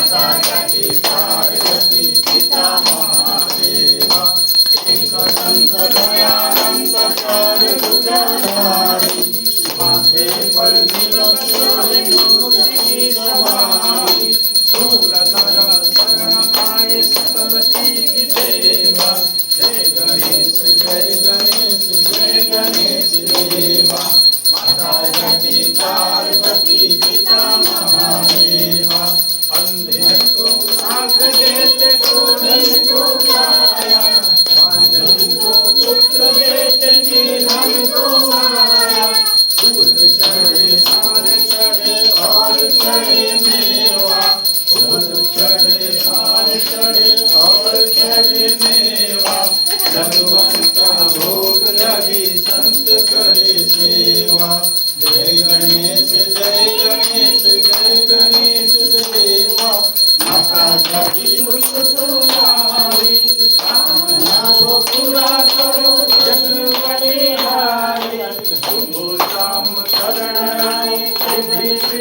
माता जटी पार्वती पिता महादेवा एक दंत दयानंद कर दुर्गाधारी माथे पर तिलक शोभे मुकुट की सवारी सूरधर शरण आए सकल सिद्धि देवा जय गणेश जय गणेश जय गणेश देवा माता जटी पार्वती पिता महादेवा अंधे को आँख देते गोधन को काया वांझन को पुत्र देते निर्धन को माया फूल चढ़े हार चढ़े और चढ़े मेवा फूल चढ़े हार चढ़े और चढ़े मेवा भगवंता भोग लगी संत करे सेवा जय गणेश जय गणेश जय गणेश देवा माता जटी तुम्हारी कामना को पूरा करो जग बलिहारी शुभ शाम शरण आए सिद्धि